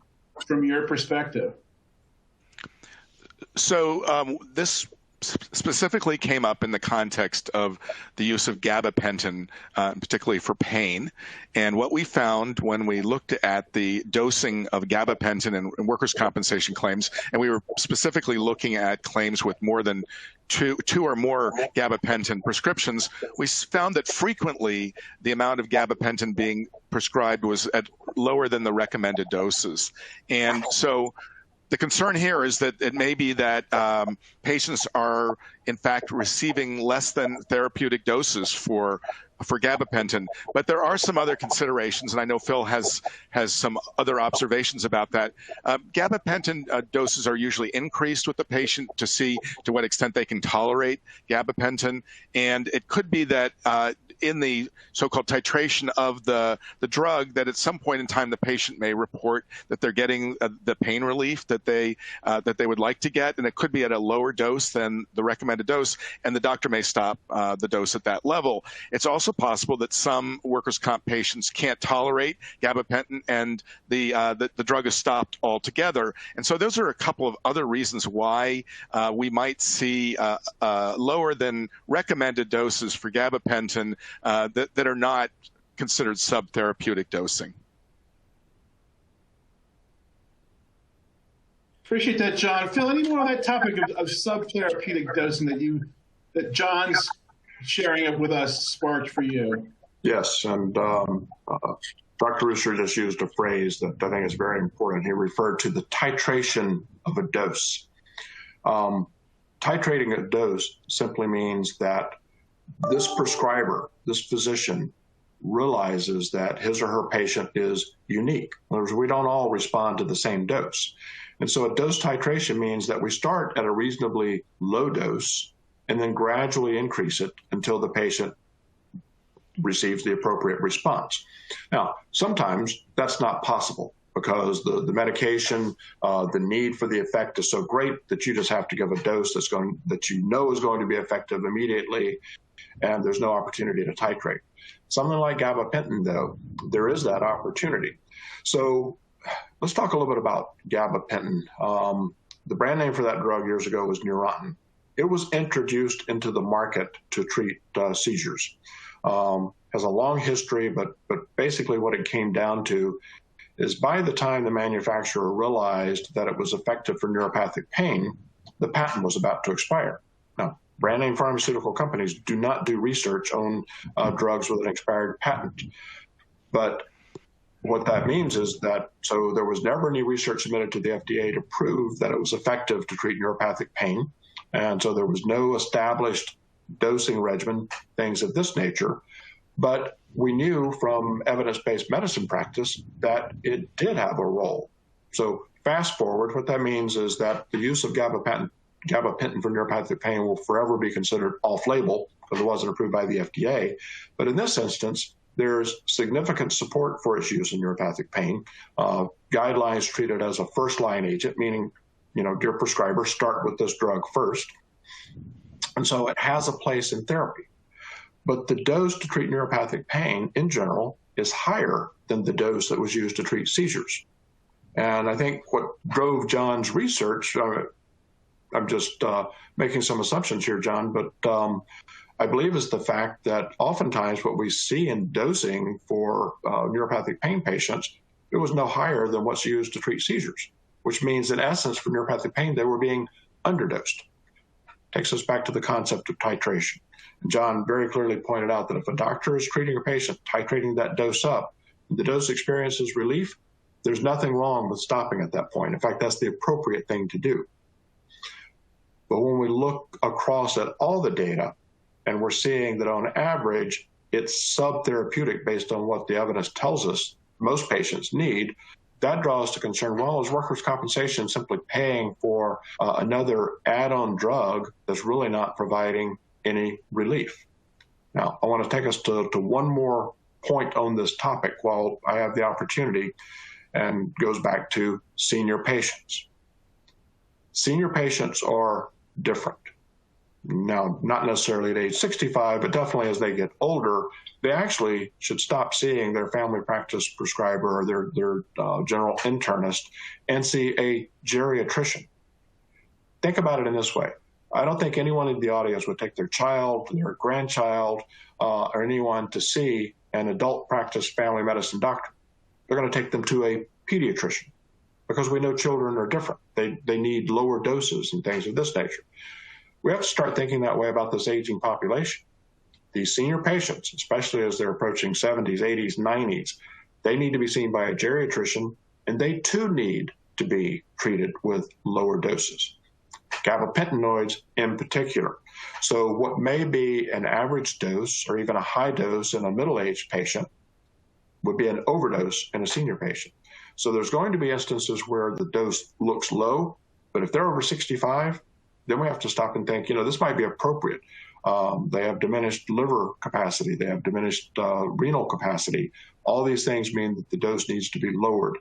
Speaker 1: from your perspective?
Speaker 3: So this specifically came up in the context of the use of gabapentin, particularly for pain. And what we found when we looked at the dosing of gabapentin in workers' compensation claims, and we were specifically looking at claims with more than two or more gabapentin prescriptions, we found that frequently the amount of gabapentin being prescribed was at lower than the recommended doses. And so the concern here is that it may be that patients are, in fact, receiving less than therapeutic doses for gabapentin. But there are some other considerations, and I know Phil has some other observations about that. Gabapentin doses are usually increased with the patient to see to what extent they can tolerate gabapentin, and it could be that in the so-called titration of the drug, that at some point in time the patient may report that they're getting the pain relief that they would like to get, and it could be at a lower dose than the recommended dose, and the doctor may stop the dose at that level. It's also possible that some workers' comp patients can't tolerate gabapentin, and the drug is stopped altogether. And so those are a couple of other reasons why we might see lower than recommended doses for gabapentin that are not considered subtherapeutic dosing.
Speaker 1: Appreciate that, John. Phil, any more on that topic of subtherapeutic dosing that John's sharing with us sparked for you?
Speaker 2: Yes, and Dr. Ruser just used a phrase that I think is very important. He referred to the titration of a dose. Titrating a dose simply means that this prescriber, this physician, realizes that his or her patient is unique. In other words, we don't all respond to the same dose. And so a dose titration means that we start at a reasonably low dose and then gradually increase it until the patient receives the appropriate response. Now, sometimes that's not possible because the medication, the need for the effect is so great that you just have to give a dose that you know is going to be effective immediately, and there's no opportunity to titrate. Something like gabapentin, though, there is that opportunity. So let's talk a little bit about gabapentin. The brand name for that drug years ago was Neurontin. It was introduced into the market to treat seizures. Has a long history, but basically what it came down to is by the time the manufacturer realized that it was effective for neuropathic pain, the patent was about to expire. Now, brand name pharmaceutical companies do not do research on drugs with an expired patent. But what that means is that, so there was never any research submitted to the FDA to prove that it was effective to treat neuropathic pain. And so there was no established dosing regimen, things of this nature. But we knew from evidence-based medicine practice that it did have a role. So fast forward, what that means is that the use of gabapentin for neuropathic pain will forever be considered off-label because it wasn't approved by the FDA. But in this instance, there's significant support for its use in neuropathic pain. Guidelines treat it as a first-line agent, meaning, dear prescriber, start with this drug first. And so it has a place in therapy. But the dose to treat neuropathic pain in general is higher than the dose that was used to treat seizures. And I think what drove John's research, I'm just making some assumptions here, John, but I believe is the fact that oftentimes what we see in dosing for neuropathic pain patients, it was no higher than what's used to treat seizures, which means in essence for neuropathic pain, they were being underdosed. Takes us back to the concept of titration. John very clearly pointed out that if a doctor is treating a patient, titrating that dose up, the dose experiences relief, there's nothing wrong with stopping at that point. In fact, that's the appropriate thing to do. But when we look across at all the data, and we're seeing that on average, it's subtherapeutic based on what the evidence tells us most patients need, that draws to concern, well, is workers' compensation simply paying for another add-on drug that's really not providing any relief? Now, I want to take us to one more point on this topic while I have the opportunity, and goes back to senior patients. Senior patients are different. now not necessarily at age 65, but definitely as they get older, they actually should stop seeing their family practice prescriber or their general internist and see a geriatrician. Think about it in this way. I don't think anyone in the audience would take their child, their grandchild, or anyone to see an adult practice family medicine doctor. They're going to take them to a pediatrician because we know children are different. They need lower doses and things of this nature. We have to start thinking that way about this aging population. These senior patients, especially as they're approaching 70s, 80s, 90s, they need to be seen by a geriatrician, and they too need to be treated with lower doses, gabapentinoids in particular. So what may be an average dose or even a high dose in a middle-aged patient would be an overdose in a senior patient. So there's going to be instances where the dose looks low, but if they're over 65, then we have to stop and think, this might be appropriate. They have diminished liver capacity. They have diminished renal capacity. All these things mean that the dose needs to be lowered.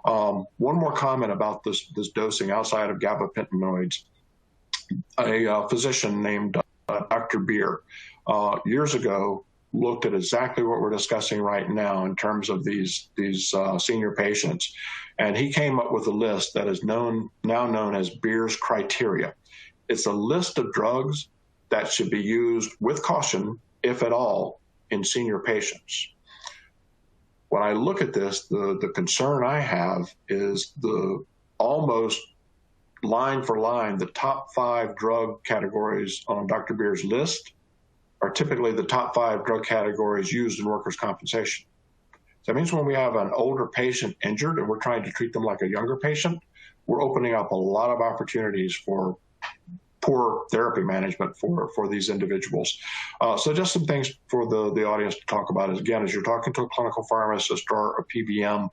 Speaker 2: One more comment about this dosing outside of gabapentinoids. A physician named Dr. Beer years ago looked at exactly what we're discussing right now in terms of these senior patients. And he came up with a list that is now known as Beer's criteria. It's a list of drugs that should be used with caution, if at all, in senior patients. When I look at this, the concern I have is the almost line for line, the top 5 drug categories on Dr. Beer's list are typically the top 5 drug categories used in workers' compensation. So that means when we have an older patient injured and we're trying to treat them like a younger patient, we're opening up a lot of opportunities for poor therapy management for these individuals. So just some things for the audience to talk about is, again, as you're talking to a clinical pharmacist or a PBM,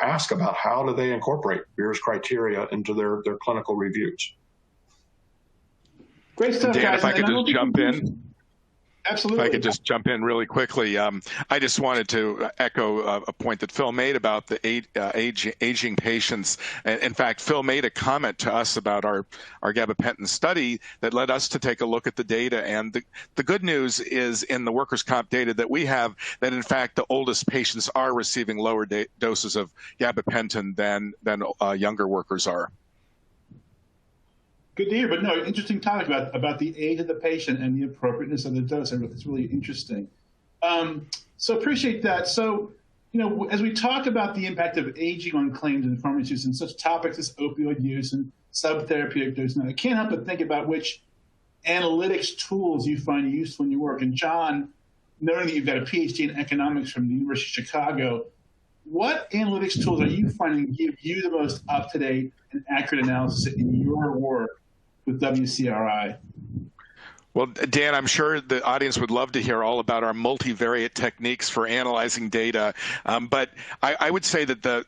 Speaker 2: ask about how do they incorporate Beer's criteria into their clinical reviews.
Speaker 1: Great stuff,
Speaker 3: Dan,
Speaker 1: guys.
Speaker 3: if I could just jump in.
Speaker 1: Absolutely.
Speaker 3: If I could just jump in really quickly, I just wanted to echo a point that Phil made about the aging patients. In fact, Phil made a comment to us about our gabapentin study that led us to take a look at the data. And the good news is in the workers' comp data that we have that, in fact, the oldest patients are receiving lower doses of gabapentin than younger workers are.
Speaker 1: Good to hear, but no, interesting topic about the age of the patient and the appropriateness of the dose. I think it's really interesting. So appreciate that. So, as we talk about the impact of aging on claims and pharmacy use and such topics as opioid use and subtherapeutic dosing, I can't help but think about which analytics tools you find useful in your work. And John, knowing that you've got a PhD in economics from the University of Chicago, what analytics tools are you finding give you the most up-to-date and accurate analysis in your work with WCRI?
Speaker 3: Well, Dan, I'm sure the audience would love to hear all about our multivariate techniques for analyzing data. But I would say that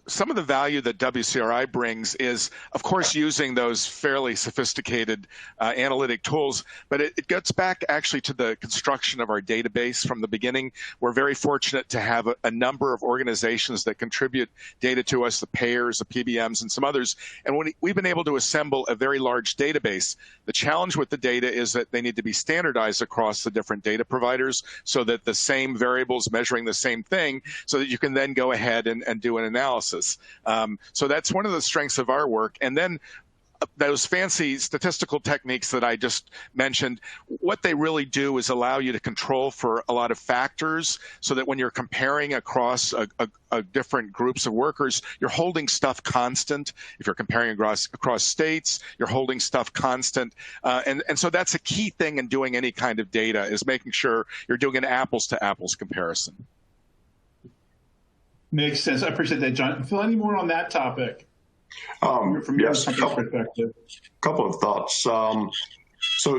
Speaker 3: some of the value that WCRI brings is, of course, using those fairly sophisticated analytic tools. But it gets back actually to the construction of our database from the beginning. We're very fortunate to have a number of organizations that contribute data to us, the payers, the PBMs, and some others. And we've been able to assemble a very large database. The challenge with the data is that they need to be standardized across the different data providers so that the same variables measuring the same thing so that you can then go ahead and do an analysis. So that's one of the strengths of our work. And then those fancy statistical techniques that I just mentioned, what they really do is allow you to control for a lot of factors so that when you're comparing across different groups of workers, you're holding stuff constant. If you're comparing across states, you're holding stuff constant. And so that's a key thing in doing any kind of data is making sure you're doing an apples to apples comparison.
Speaker 1: Makes sense. I appreciate that, John. Phil, any more on that topic? From your perspective.
Speaker 2: Couple of thoughts. So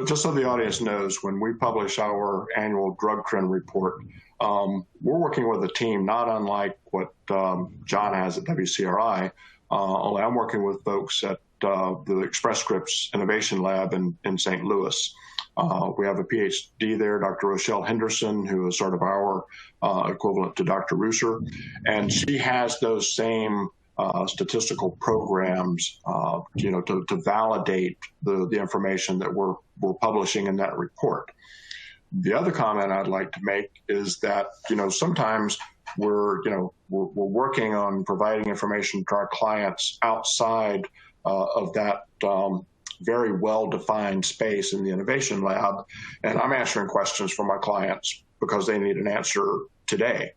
Speaker 2: just so the audience knows, when we publish our annual drug trend report, we're working with a team not unlike what John has at WCRI, only I'm working with folks at the Express Scripts Innovation Lab in St. Louis. We have a PhD there, Dr. Rochelle Henderson, who is sort of our equivalent to Dr. Ruser, and she has those same statistical programs, to validate the information that we're publishing in that report. The other comment I'd like to make is that, sometimes we're working on providing information to our clients outside of that very well-defined space in the innovation lab, and I'm answering questions from my clients because they need an answer today.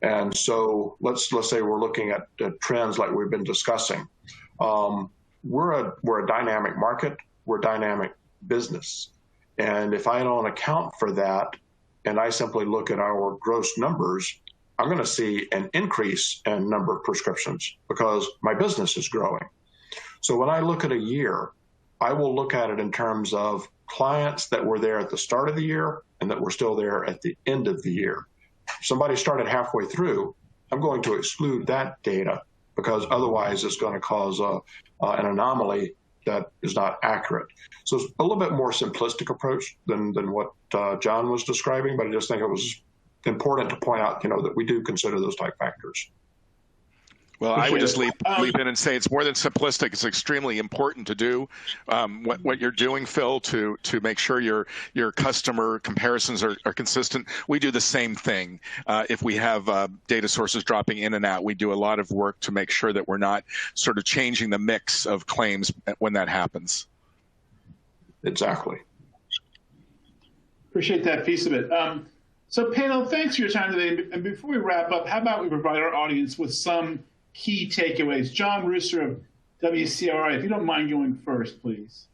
Speaker 2: And so let's say we're looking at trends like we've been discussing. We're a dynamic market, we're a dynamic business. And if I don't account for that, and I simply look at our gross numbers, I'm going to see an increase in number of prescriptions because my business is growing. So when I look at a year, I will look at it in terms of clients that were there at the start of the year and that were still there at the end of the year. If somebody started halfway through, I'm going to exclude that data because otherwise it's going to cause an anomaly that is not accurate. So it's a little bit more simplistic approach than what John was describing, but I just think it was important to point out, that we do consider those type factors.
Speaker 3: Well, I would just leap in and say it's more than simplistic. It's extremely important to do what you're doing, Phil, to make sure your customer comparisons are consistent. We do the same thing. If we have data sources dropping in and out, we do a lot of work to make sure that we're not sort of changing the mix of claims when that happens.
Speaker 2: Exactly.
Speaker 1: Appreciate that piece of it. So panel, thanks for your time today. And before we wrap up, how about we provide our audience with some key takeaways? John Ruser of WCRI, if you don't mind going first, please.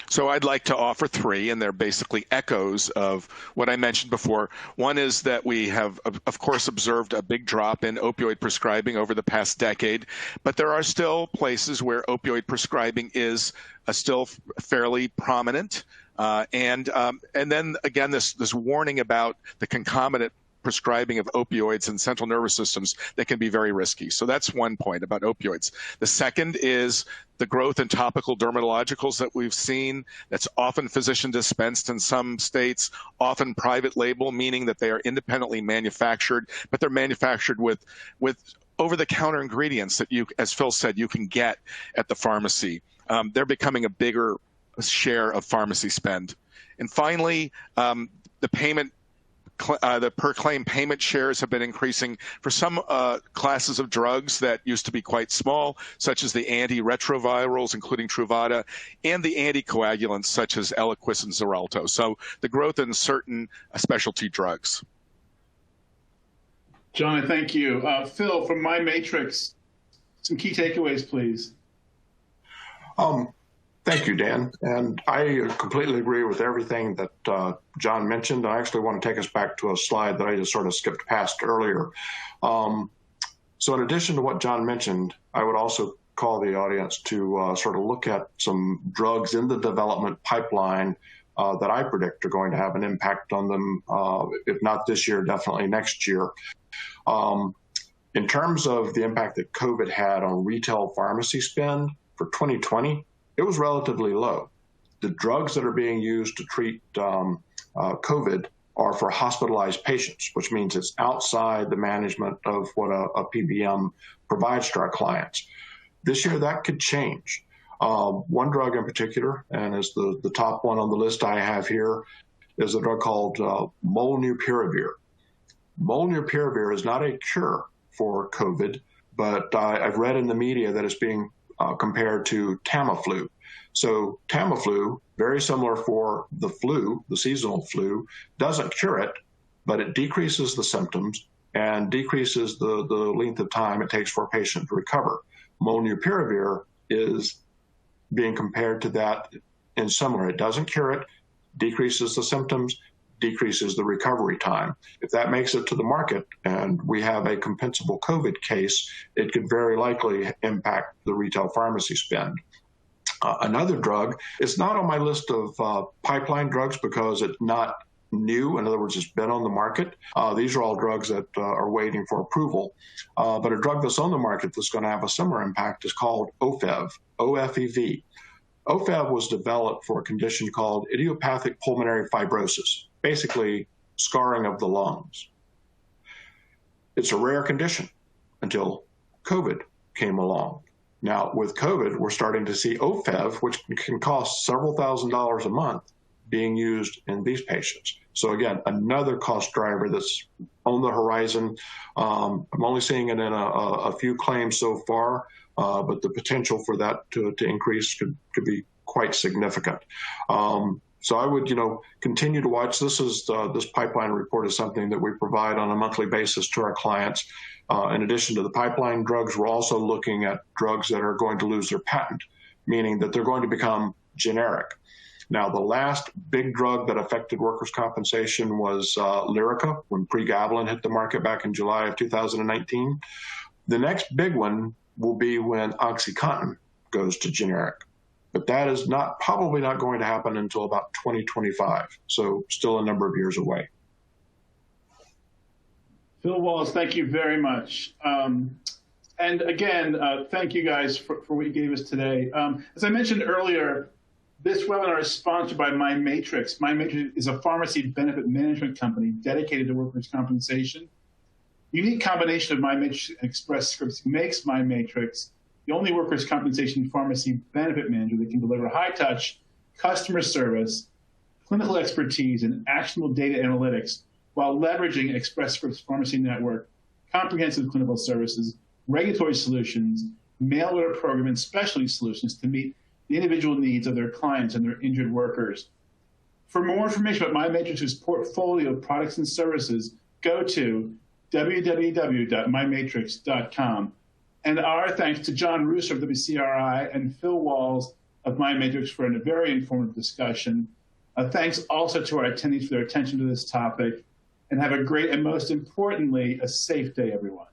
Speaker 3: So I'd like to offer three, and they're basically echoes of what I mentioned before. One is that we have, of course, observed a big drop in opioid prescribing over the past decade, but there are still places where opioid prescribing is still fairly prominent. And then again, this warning about the concomitant prescribing of opioids in central nervous systems that can be very risky. So that's one point about opioids. The second is the growth in topical dermatologicals that we've seen. That's often physician dispensed in some states, often private label, meaning that they are independently manufactured, but they're manufactured with over-the-counter ingredients that you, as Phil said, you can get at the pharmacy. They're becoming a bigger share of pharmacy spend. And finally, the per claim payment shares have been increasing for some classes of drugs that used to be quite small, such as the antiretrovirals, including Truvada, and the anticoagulants, such as Eliquis and Xarelto. So the growth in certain specialty drugs.
Speaker 1: John, thank you. Phil, from MyMatrixx, some key takeaways, please.
Speaker 2: Thank you, Dan. And I completely agree with everything that John mentioned. I actually want to take us back to a slide that I just sort of skipped past earlier. So in addition to what John mentioned, I would also call the audience to sort of look at some drugs in the development pipeline that I predict are going to have an impact on them, if not this year, definitely next year. In terms of the impact that COVID had on retail pharmacy spend for 2020, it was relatively low. The drugs that are being used to treat COVID are for hospitalized patients, which means it's outside the management of what a PBM provides to our clients. This year, that could change. One drug in particular, and is the top one on the list I have here, is a drug called molnupiravir. Molnupiravir is not a cure for COVID, but I've read in the media that it's being compared to Tamiflu. So Tamiflu, very similar for the flu, the seasonal flu, doesn't cure it, but it decreases the symptoms and decreases the length of time it takes for a patient to recover. Molnupiravir is being compared to that in similar. It doesn't cure it, decreases the symptoms, decreases the recovery time. If that makes it to the market and we have a compensable COVID case, it could very likely impact the retail pharmacy spend. Another drug, it's not on my list of pipeline drugs because it's not new. In other words, it's been on the market. These are all drugs that are waiting for approval. But a drug that's on the market that's going to have a similar impact is called OFEV, OFEV. OFEV was developed for a condition called idiopathic pulmonary fibrosis, basically scarring of the lungs. It's a rare condition until COVID came along. Now, with COVID, we're starting to see OFEV, which can cost several $1,000s a month, being used in these patients. So again, another cost driver that's on the horizon. I'm only seeing it in a few claims so far, but the potential for that to increase could be quite significant. So I would, continue to watch. This pipeline report is something that we provide on a monthly basis to our clients. In addition to the pipeline drugs, we're also looking at drugs that are going to lose their patent, meaning that they're going to become generic. Now, the last big drug that affected workers' compensation was Lyrica, when pregabalin hit the market back in July of 2019. The next big one will be when OxyContin goes to generic. But that is probably not going to happen until about 2025, so still a number of years away.
Speaker 1: Phil Walls, thank you very much. And again, thank you guys for what you gave us today. As I mentioned earlier, this webinar is sponsored by myMatrixx. myMatrixx is a pharmacy benefit management company dedicated to workers' compensation. Unique combination of myMatrixx and Express Scripts makes myMatrixx the only workers' compensation pharmacy benefit manager that can deliver high-touch customer service, clinical expertise, and actionable data analytics while leveraging Express Scripts Pharmacy Network, comprehensive clinical services, regulatory solutions, mail order program, and specialty solutions to meet the individual needs of their clients and their injured workers. For more information about myMatrixx's portfolio of products and services, go to www.mymatrixx.com. And our thanks to John Ruser of WCRI and Phil Walls of myMatrixx for a very informative discussion. Thanks also to our attendees for their attention to this topic. And have a great and most importantly, a safe day, everyone.